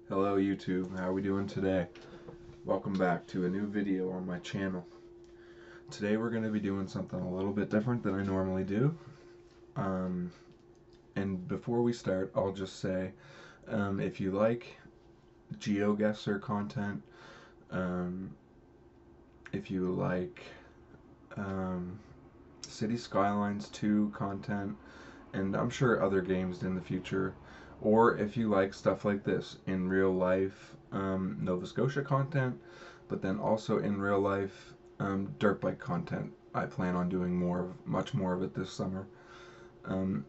Hello YouTube, how are we doing today? Welcome back to a new video on my channel. Today we're going to be doing something a little bit different than I normally do. And before we start, I'll just say, if you like GeoGuessr content, if you like City Skylines 2 content, and I'm sure other games in the future, or if you like stuff like this in real life Nova Scotia content, but then also in real life dirt bike content. I plan on doing much more of it this summer. And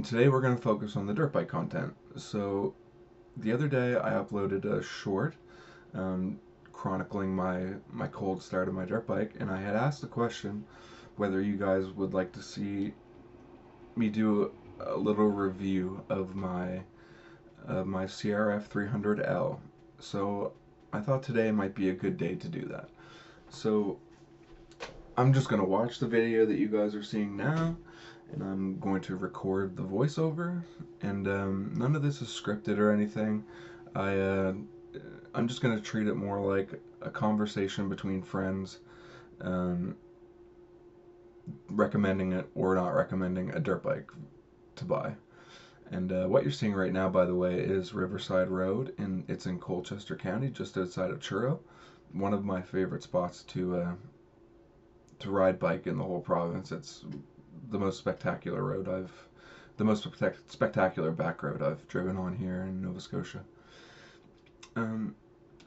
today we're going to focus on the dirt bike content. So the other day I uploaded a short chronicling my cold start of my dirt bike, and I had asked the question whether you guys would like to see me do a little review of my CRF300L. So I thought today might be a good day to do that. So I'm just gonna watch the video that you guys are seeing now, and I'm going to record the voiceover. And none of this is scripted or anything. I'm just gonna treat it more like a conversation between friends, um, recommending it or not recommending a dirt bike to buy. And what you're seeing right now, by the way, is Riverside Road, and it's in Colchester County, just outside of Truro. One of my favorite spots to ride bike in the whole province. It's the most spectacular the most spectacular back road I've driven on here in Nova Scotia.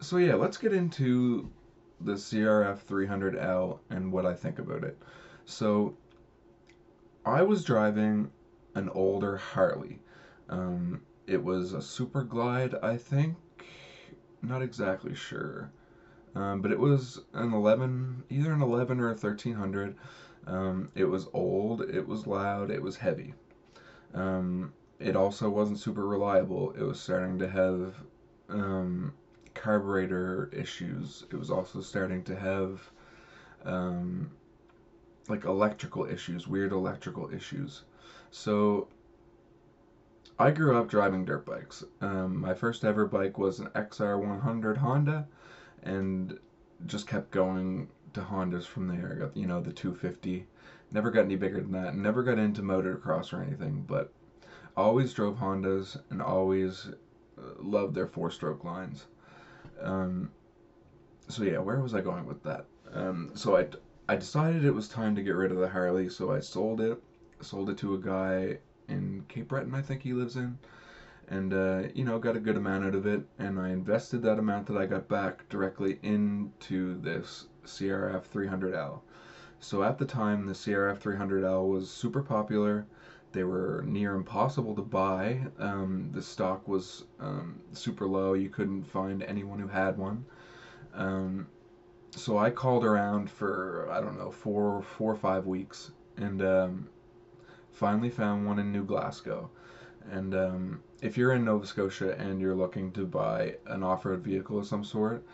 So yeah, let's get into the CRF300L and what I think about it. So I was driving an older Harley. It was a Super Glide, I think. Not exactly sure. But it was an 11, either an 11 or a 1300. It was old, it was loud, it was heavy. It also wasn't super reliable. It was starting to have carburetor issues. It was also starting to have like electrical issues, weird electrical issues. So I grew up driving dirt bikes. My first ever bike was an XR100 Honda, and just kept going to Hondas from there. I got, the 250. Never got any bigger than that. Never got into motocross or anything, but always drove Hondas and always loved their four-stroke lines. Um, so yeah, where was I going with that? So I decided it was time to get rid of the Harley, so I sold it. Sold it to a guy in Cape Breton, I think he lives in, and got a good amount out of it, and I invested that amount that I got back directly into this CRF300L. So at the time, the CRF300L was super popular. They were near impossible to buy. The stock was super low. You couldn't find anyone who had one. Um, so I called around for, I don't know, 4 or 5 weeks, and finally found one in New Glasgow. And if you're in Nova Scotia and you're looking to buy an off-road vehicle of some sort,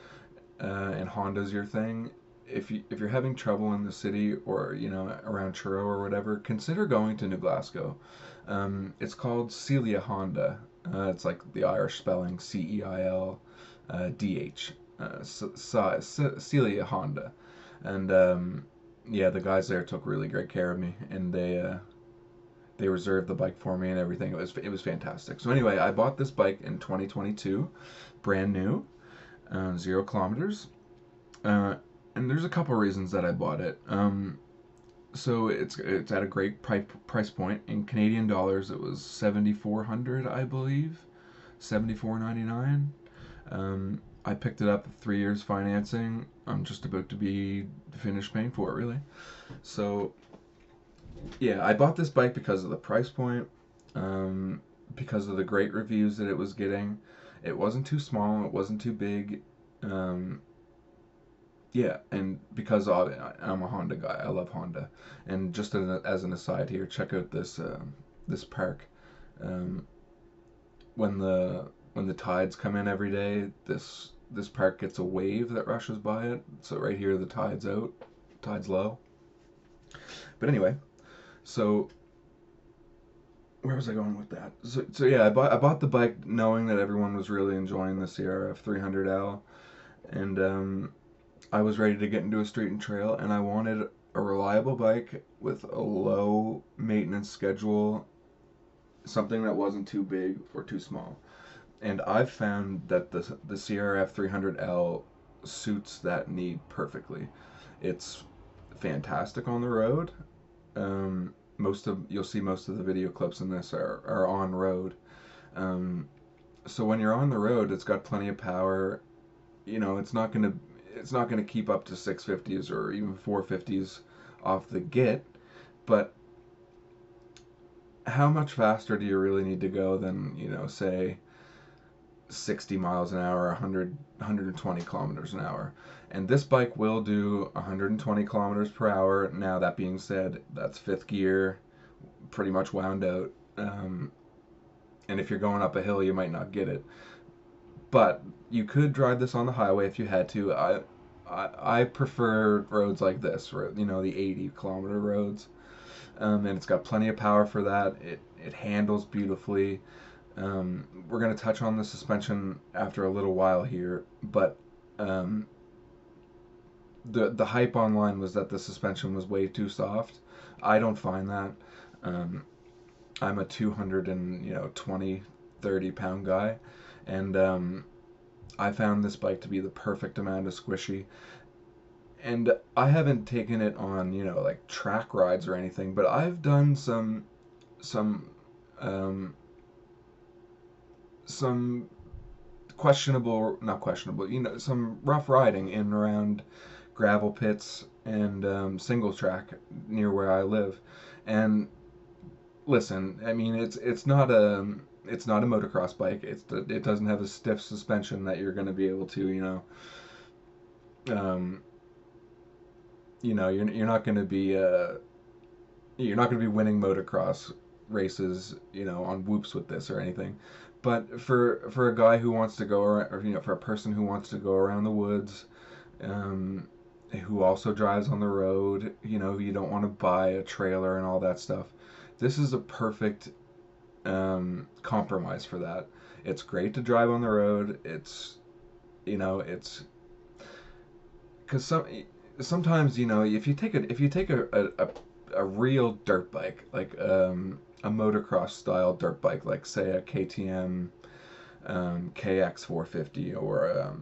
and Honda's your thing, if you're having trouble in the city or around Truro or whatever, consider going to New Glasgow. It's called Celia Honda. It's like the Irish spelling, CEIL Celia Honda, and yeah, the guys there took really great care of me, and they reserved the bike for me and everything. It was fantastic. So anyway, I bought this bike in 2022, brand new, 0 kilometers. And there's a couple reasons that I bought it. So it's at a great price point. In Canadian dollars, it was 7,400, I believe, 7,499. I picked it up 3 years financing. I'm just about to be finished paying for it, really. So yeah, I bought this bike because of the price point, because of the great reviews that it was getting. It wasn't too small, it wasn't too big. Yeah, and because I'm a Honda guy, I love Honda. And just as an aside here, check out this park. Um, when the tides come in every day, this park gets a wave that rushes by it. So right here, the tide's out, tide's low. But anyway, so where was I going with that? So yeah, I bought the bike knowing that everyone was really enjoying the CRF300L, and I was ready to get into a street and trail, and I wanted a reliable bike with a low maintenance schedule, something that wasn't too big or too small. And I've found that the CRF300L suits that need perfectly. It's fantastic on the road. Most of You'll see most of the video clips in this are on road. Um, so when you're on the road, it's got plenty of power. You know, it's not gonna keep up to 650s or even 450s off the get. But how much faster do you really need to go than, you know, say 60 miles an hour, 120 kilometers an hour? And this bike will do 120 kilometers per hour. Now, that being said, that's fifth gear, pretty much wound out. And if you're going up a hill, you might not get it. But you could drive this on the highway if you had to. I prefer roads like this, you know, the 80-kilometer roads. And it's got plenty of power for that. It handles beautifully. We're going to touch on the suspension after a little while here, but the hype online was that the suspension was way too soft. I don't find that. I'm a 220, 30-pound guy, and I found this bike to be the perfect amount of squishy. And I haven't taken it on, you know, like track rides or anything, but I've done some um, some questionable, not questionable, you know, some rough riding in and around gravel pits and single track near where I live. And listen, I mean, it's not a motocross bike. It doesn't have a stiff suspension that you're going to be able to, um, you're not going to be you're not going to be winning motocross races, you know, on whoops with this or anything. But for a guy who wants to go around, or, you know, for a person who wants to go around the woods, um, who also drives on the road, you know, you don't want to buy a trailer and all that stuff. This is a perfect compromise for that. It's great to drive on the road. It's, you know, it's because sometimes, you know, if you take a real dirt bike, like a motocross style dirt bike, like say a KTM KX450, or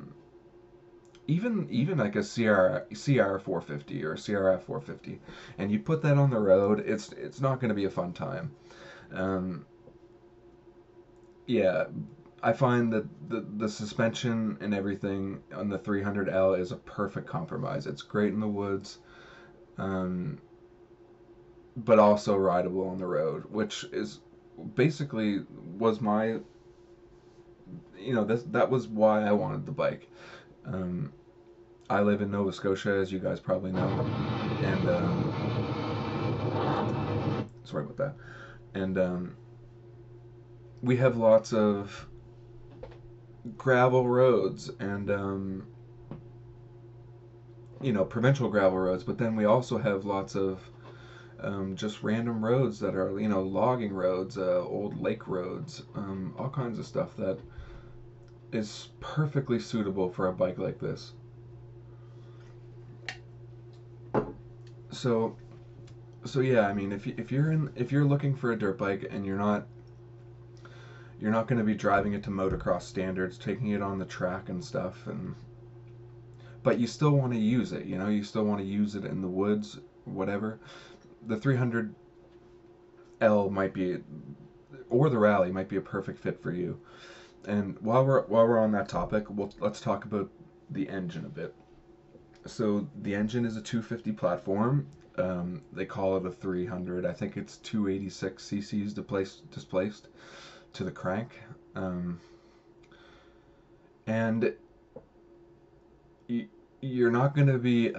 even like a CR450 or a CRF450, and you put that on the road, it's not going to be a fun time. Um, yeah, I find that the suspension and everything on the 300L is a perfect compromise. It's great in the woods, um, but also rideable on the road, which is basically was my, you know, that was why I wanted the bike. Um, I live in Nova Scotia, as you guys probably know, and sorry about that. And we have lots of gravel roads and you know, provincial gravel roads, but then we also have lots of just random roads that are, you know, logging roads, old lake roads, all kinds of stuff that is perfectly suitable for a bike like this. So yeah, I mean, if you're looking for a dirt bike and you're not going to be driving it to motocross standards, taking it on the track and stuff, and but you still want to use it, you know, you still want to use it in the woods, whatever. The 300L might be, or the Rally might be a perfect fit for you. And while we're on that topic, let's talk about the engine a bit. So the engine is a 250 platform. They call it a 300. I think it's 286 cc's displaced to the crank. And you're not going to be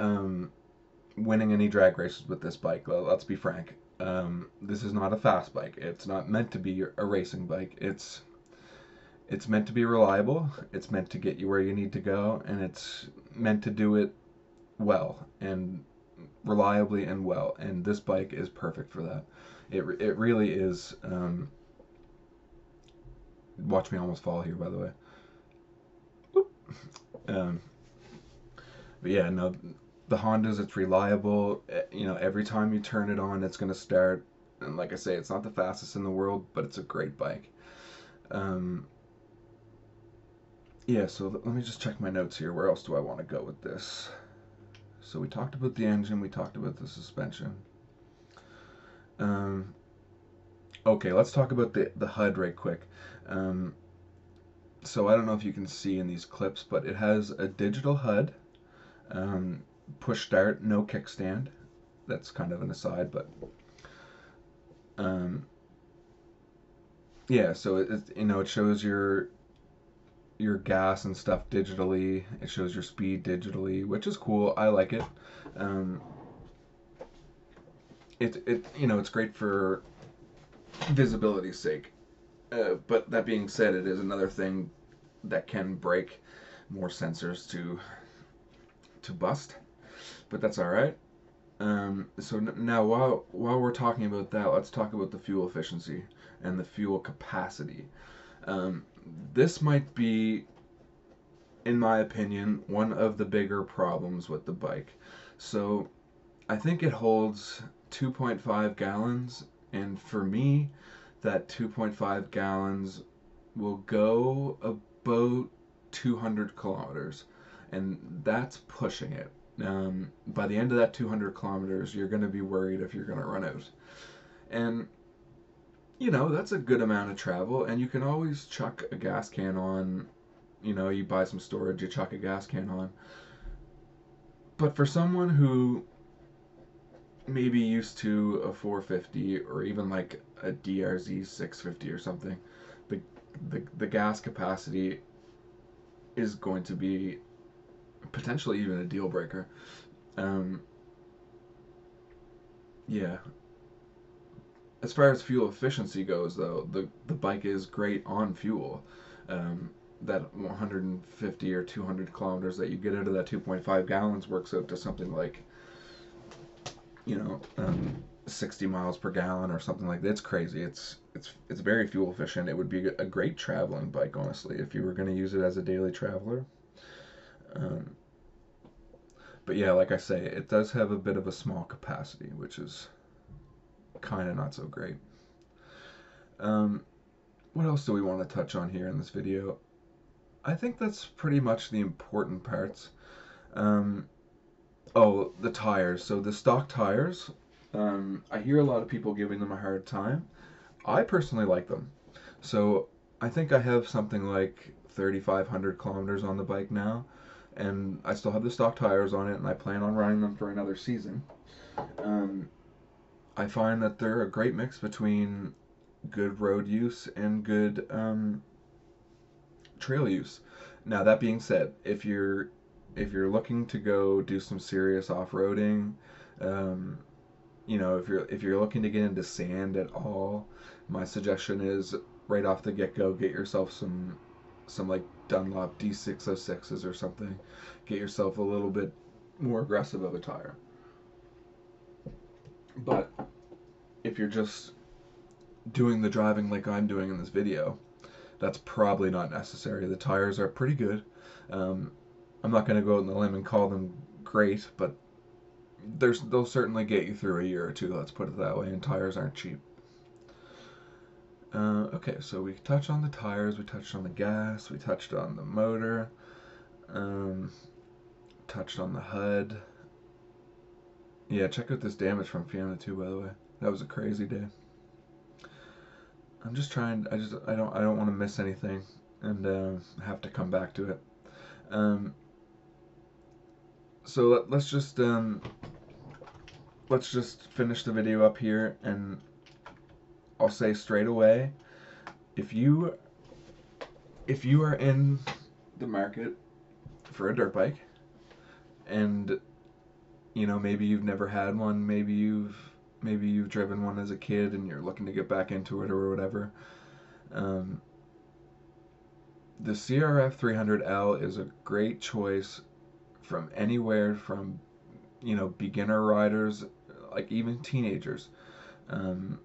winning any drag races with this bike. Let's be frank. This is not a fast bike. It's not meant to be a racing bike. It's meant to be reliable. It's meant to get you where you need to go, and it's meant to do it well and reliably and well. And this bike is perfect for that. It really is. Watch me almost fall here, by the way. Whoop. Um, but yeah, no, the Hondas, it's reliable. You know, every time you turn it on, it's gonna start. And like I say, it's not the fastest in the world, but it's a great bike. Um, yeah, so let me just check my notes here. Where else do I want to go with this? So we talked about the engine, we talked about the suspension. Um, okay, let's talk about the HUD right quick. Um, so I don't know if you can see in these clips, but it has a digital HUD, um, push start, no kickstand. That's kind of an aside, but um, yeah. So it shows your gas and stuff digitally. It shows your speed digitally, which is cool. I like it. Um, it's great for visibility's sake. But that being said, it is another thing that can break more sensors to bust. But that's all right. So now, while we're talking about that, let's talk about the fuel efficiency and the fuel capacity. Um, this might be, in my opinion, one of the bigger problems with the bike. So I think it holds 2.5 gallons, and for me, that 2.5 gallons will go about 200 kilometers, and that's pushing it. By the end of that 200 kilometers, you're going to be worried if you're going to run out. And, that's a good amount of travel, and you can always chuck a gas can on. You buy some storage, you chuck a gas can on. But for someone who maybe used to a 450 or even like a DRZ 650 or something, the, the gas capacity is going to be potentially even a deal breaker. Um, yeah. As far as fuel efficiency goes, though, the bike is great on fuel. Um, that 150 or 200 kilometers that you get out of that 2.5 gallons works out to something like, you know, um, 60 miles per gallon or something like that. It's crazy. It's very fuel efficient. It would be a great traveling bike, honestly, if you were going to use it as a daily traveler. Um, but yeah, like I say, it does have a bit of a small capacity, which is kind of not so great. Um, what else do we want to touch on here in this video? I think that's pretty much the important parts. Um, oh, the tires. So the stock tires, I hear a lot of people giving them a hard time. I personally like them. So I think I have something like 3,500 kilometers on the bike now, and I still have the stock tires on it, and I plan on running them for another season. Um, I find that they're a great mix between good road use and good trail use. Now that being said, if you're looking to go do some serious off-roading, um, if you're looking to get into sand at all, my suggestion is right off the get-go, get yourself some like Dunlop D606s or something. Get yourself a little bit more aggressive of a tire. But if you're just doing the driving like I'm doing in this video, that's probably not necessary. The tires are pretty good. Um, I'm not going to go out on the limb and call them great, but they'll certainly get you through a year or two, let's put it that way, and tires aren't cheap. Okay, so we touched on the tires, we touched on the gas, we touched on the motor, um, touched on the HUD. Yeah, check out this damage from Fiona too, by the way. That was a crazy day. I'm just trying. I don't want to miss anything, and have to come back to it. Um, so let's just finish the video up here, and I'll say straight away, if you are in the market for a dirt bike, and maybe you've never had one, maybe you've driven one as a kid and you're looking to get back into it or whatever. Um, the CRF300L is a great choice from anywhere from beginner riders, like even teenagers. Um,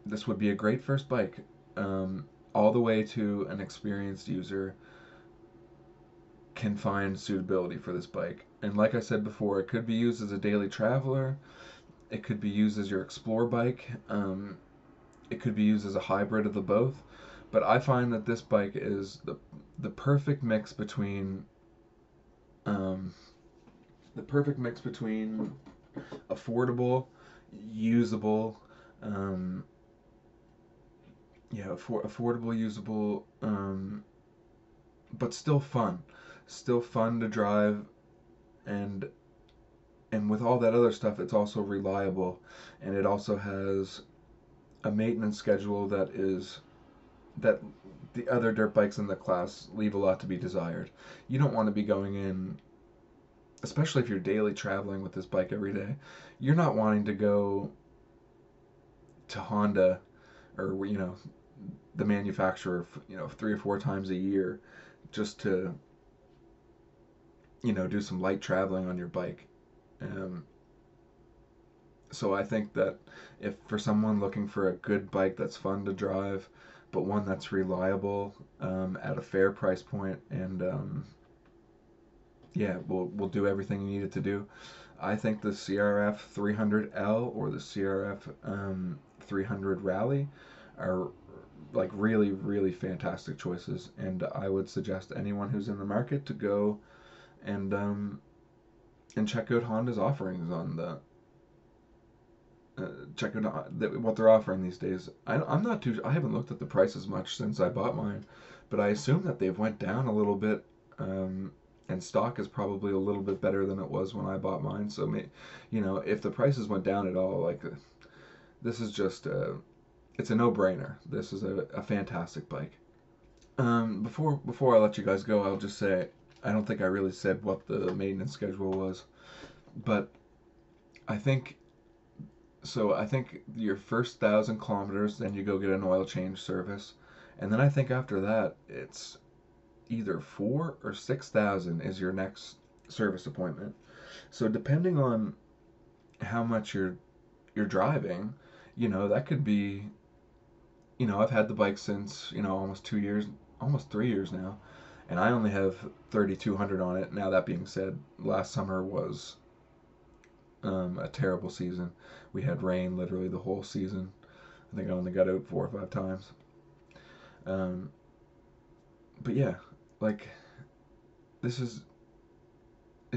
this would be a great first bike. all the way to an experienced user can find suitability for this bike. And like I said before, it could be used as a daily traveler. It could be used as your explore bike. It could be used as a hybrid of the both. But I find that this bike is the perfect mix between affordable, usable, affordable, usable, but still fun to drive, and with all that other stuff, it's also reliable, and it also has a maintenance schedule that the other dirt bikes in the class leave a lot to be desired. You don't want to be going in, especially if you're daily traveling with this bike every day. You're not wanting to go to Honda or the manufacturer 3 or 4 times a year just to do some light traveling on your bike. So I think that if for someone looking for a good bike that's fun to drive, but one that's reliable at a fair price point, and will do everything you need it to do, I think the CRF300L or the CRF300 Rally are like really, really fantastic choices, and I would suggest anyone who's in the market to go and check out Honda's offerings on the check out what they're offering these days. I haven't looked at the prices much since I bought mine, but I assume that they've went down a little bit, and stock is probably a little bit better than it was when I bought mine. So if the prices went down at all, like this is just it's a no-brainer. This is a fantastic bike. Before I let you guys go, I'll just say I don't think I really said what the maintenance schedule was, but I think your first 1,000 kilometers, then you go get an oil change service, and then I think after that it's either 4,000 or 6,000 is your next service appointment. So depending on how much you're driving, that could be, I've had the bike since almost 2 years, almost 3 years now, and I only have 3,200 on it. Now that being said, last summer was a terrible season. We had rain literally the whole season. I think I only got out 4 or 5 times. But yeah, like it's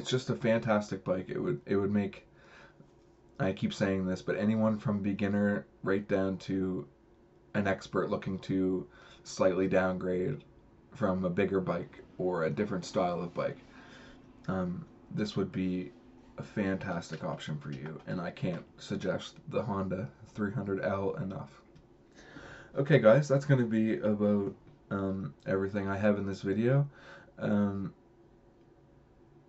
just a fantastic bike. It would make, I keep saying this, but anyone from beginner right down to an expert looking to slightly downgrade from a bigger bike or a different style of bike, this would be a fantastic option for you, and I can't suggest the Honda 300L enough. Okay guys, that's going to be about everything I have in this video.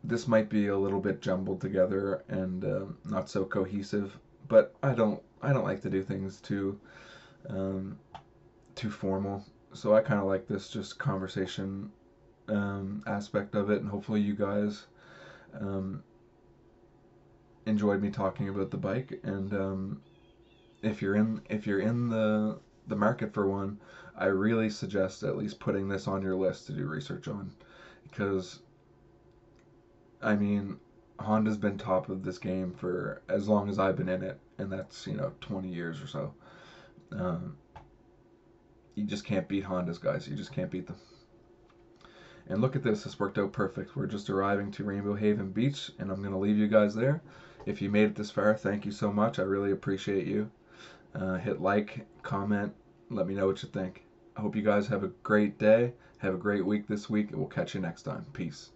This might be a little bit jumbled together and not so cohesive, but I don't like to do things too formal, so I kind of like this just conversation aspect of it, and hopefully you guys enjoyed me talking about the bike. And if you're in the market for one, I really suggest at least putting this on your list to do research on, because I mean, Honda's been top of this game for as long as I've been in it, and that's 20 years or so. You just can't beat Hondas, guys. You just can't beat them. And look at this, this worked out perfect. We're just arriving to Rainbow Haven Beach, and I'm going to leave you guys there. If you made it this far, thank you so much. I really appreciate you. Hit like, comment, let me know what you think. I hope you guys have a great day, have a great week this week, and we'll catch you next time. Peace.